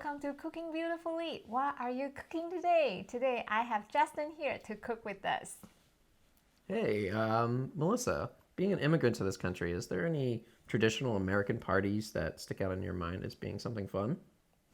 welcome to Cooking Beautifully. What are you cooking today? Today I have Justin here to cook with us. Hey, Melissa, being an immigrant to this country, is there any traditional American parties that stick out in your mind as being something fun?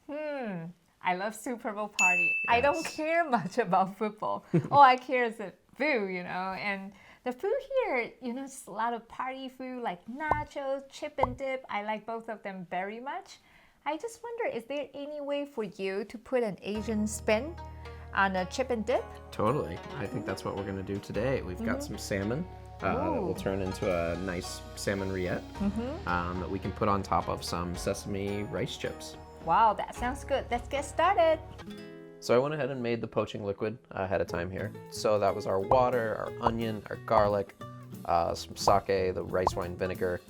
I love Super Bowl party. I don't Yes. care much about football. All I care is the food, and the food here, just a lot of party food like nachos, chip and dip. I like both of them very much. I just wonder, is there any way for you to put an Asian spin on a chip and dip? Totally. I think that's what we're going to do today. We've got some salmon that will turn into a nice salmon rillette that we can put on top of some sesame rice chips. Wow, that sounds good. Let's get started. So I went ahead and made the poaching liquid ahead of time here. So that was our water, our onion, our garlic, some sake, the rice wine vinegar.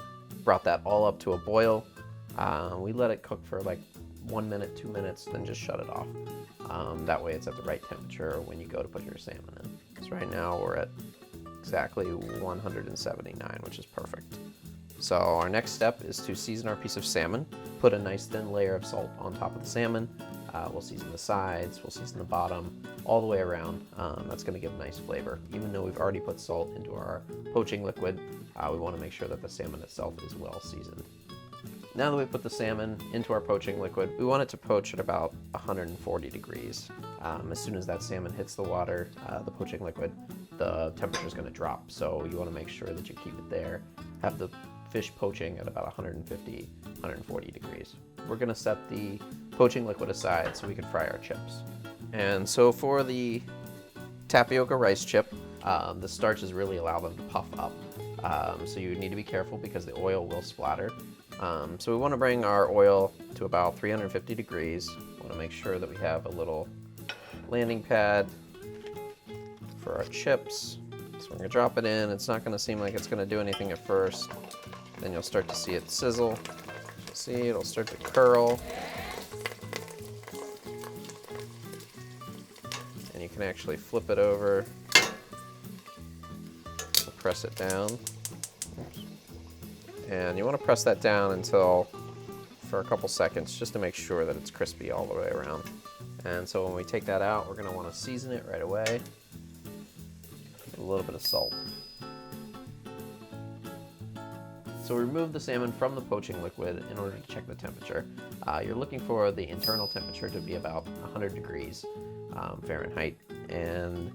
Brought that all up to a boil. We let it cook for like 1 minute, 2 minutes, then just shut it off. That way it's at the right temperature when you go to put your salmon in. So right now we're at exactly 179, which is perfect. So our next step is to season our piece of salmon, put a nice thin layer of salt on top of the salmon. We'll season the sides, we'll season the bottom, all the way around. That's going to give a nice flavor. Even though we've already put salt into our poaching liquid, we want to make sure that the salmon itself is well seasoned. Now that we put the salmon into our poaching liquid, we want it to poach at about 140 degrees. As soon as that salmon hits the water, the poaching liquid, the temperature is going to drop. So you want to make sure that you keep it there. Have the fish poaching at about 150, 140 degrees. We're going to set the poaching liquid aside so we can fry our chips. And so for the tapioca rice chip, the starches really allow them to puff up. So you need to be careful because the oil will splatter. So we want to bring our oil to about 350 degrees. We want to make sure that we have a little landing pad for our chips. So we're going to drop it in. It's not going to seem like it's going to do anything at first. Then you'll start to see it sizzle. You'll see it'll start to curl. And you can actually flip it over, press it down. Oops. And you want to press that down until, for a couple seconds, just to make sure that it's crispy all the way around. And so when we take that out, we're going to want to season it right away with a little bit of salt. So we remove the salmon from the poaching liquid in order to check the temperature. You're looking for the internal temperature to be about 100 degrees Fahrenheit. And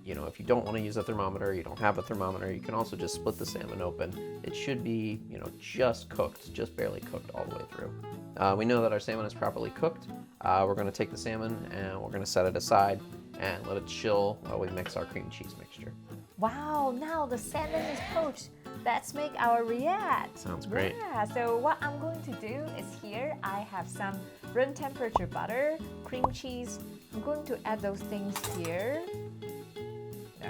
if you don't want to use a thermometer, you don't have a thermometer, you can also just split the salmon open. It should be, just cooked, just barely cooked all the way through. We know that our salmon is properly cooked. We're going to take the salmon and we're going to set it aside and let it chill while we mix our cream cheese mixture. Wow, now the salmon is poached. Let's make our rillette. Sounds great. Yeah, so what I'm going to do is here I have some room temperature butter, cream cheese. I'm going to add those things here.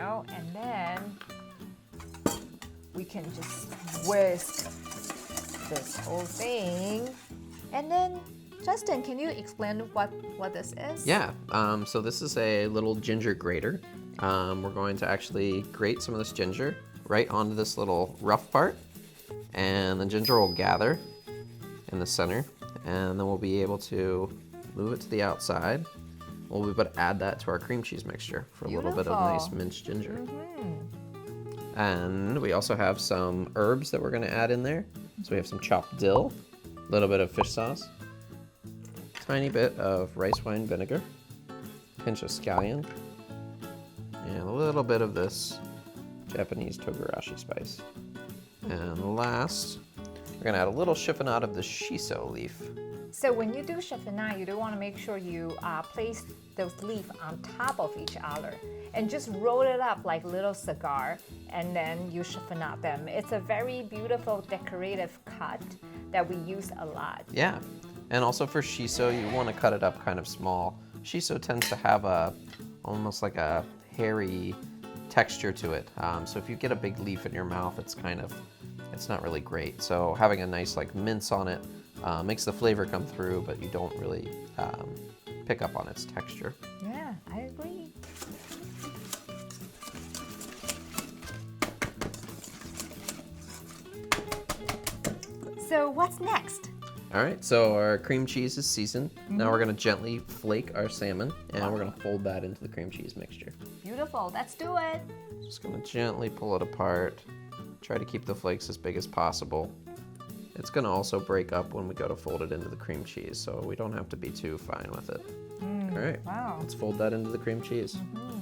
And then we can just whisk this whole thing. And then, Justin, can you explain what this is? Yeah, so this is a little ginger grater. We're going to actually grate some of this ginger right onto this little rough part. And the ginger will gather in the center. And then we'll be able to move it to the outside. We'll be able to add that to our cream cheese mixture for a little bit of nice minced ginger. And we also have some herbs that we're going to add in there. So we have some chopped dill, a little bit of fish sauce, tiny bit of rice wine vinegar, pinch of scallion, and a little bit of this Japanese togarashi spice. And last, we're going to add a little chiffonade of the shiso leaf. So when you do chiffonade, you do want to make sure you place those leaves on top of each other and just roll it up like little cigar, and then you chiffonade them. It's a very beautiful decorative cut that we use a lot. Yeah, and also for shiso, you want to cut it up kind of small. Shiso tends to have almost like a hairy texture to it. So if you get a big leaf in your mouth, it's not really great. So having a nice mince on it makes the flavor come through, but you don't really pick up on its texture. Yeah, I agree. So what's next? All right, so our cream cheese is seasoned. Now we're gonna gently flake our salmon, and we're gonna fold that into the cream cheese mixture. Beautiful, let's do it. Just gonna gently pull it apart. Try to keep the flakes as big as possible. It's gonna also break up when we go to fold it into the cream cheese, so we don't have to be too fine with it. All right, Wow. let's fold that into the cream cheese. Oh,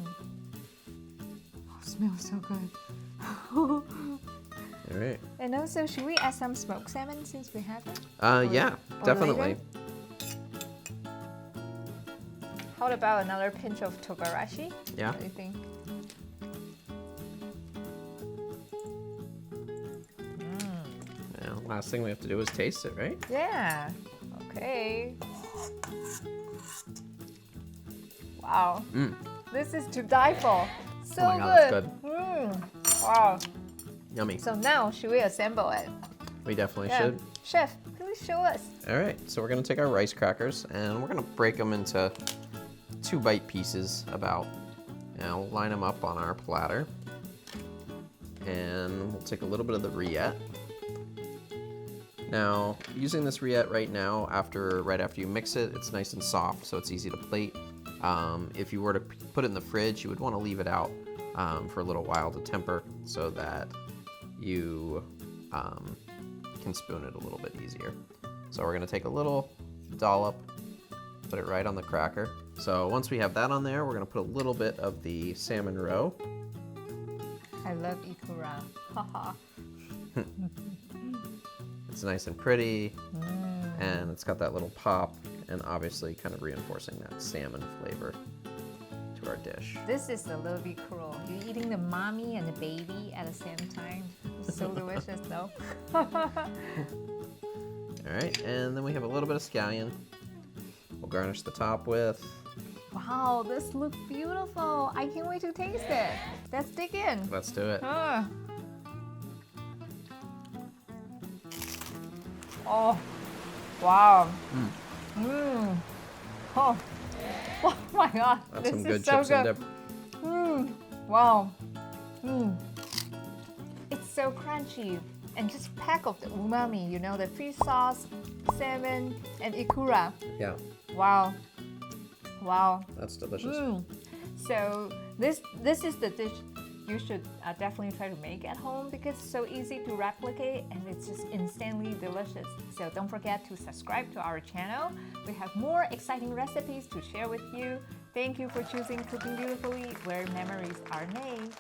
smells so good. All right. And also, should we add some smoked salmon since we have it? Yeah, or definitely. later? How about another pinch of togarashi? Yeah. What do you think? Well, last thing we have to do is taste it, right? Yeah. Okay. Wow. This is to die for. So Oh my God, good. that's Wow. Yummy. So now, should we assemble it? We definitely Yeah. should. Chef, please show us. All right, so we're gonna take our rice crackers and we're gonna break them into 2 bite pieces about. Now we'll line them up on our platter. And we'll take a little bit of the rillette. Now, using this rillette right now, right after you mix it, it's nice and soft, so it's easy to plate. If you were to put it in the fridge, you would want to leave it out for a little while to temper so that you can spoon it a little bit easier. So we're gonna take a little dollop, put it right on the cracker. So once we have that on there, we're gonna put a little bit of the salmon roe. I love ikura. Haha. It's nice and pretty, and it's got that little pop, and obviously kind of reinforcing that salmon flavor to our dish. This is a little bit cruel. You're eating the mommy and the baby at the same time. It's so delicious, though. All right, and then we have a little bit of scallion. We'll garnish the top with. Wow, this looks beautiful. I can't wait to taste it. Let's dig in. Let's do it. Oh, wow. Oh. Oh my God. That's this some is good so chips good. and dip. Wow. It's so crunchy and just packed of the umami, you know, the fish sauce, salmon, and ikura. Yeah, Wow. Wow. that's delicious. So this is the dish you should definitely try to make at home because it's so easy to replicate and it's just instantly delicious. So don't forget to subscribe to our channel. We have more exciting recipes to share with you. Thank you for choosing Cooking Beautifully, where memories are made.